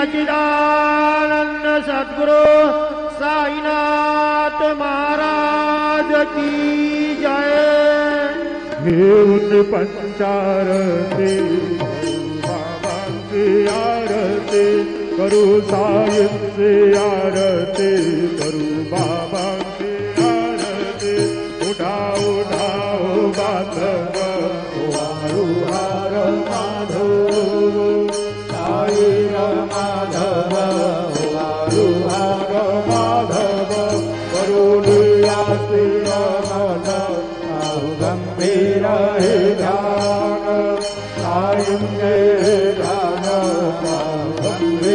सच्चिदानंद सद्गुरु साईनाथ महाराज की जय। हे उन पंचारती बाबा की आरती करू, साईं से आरती करू, बाबा की आरती। उठाओ उठाओ बाधव हर माधव, साई माधव हर माधव। करुणिया श्री माधव गंभीर ध्यान, साईं के ध्यान गंभीर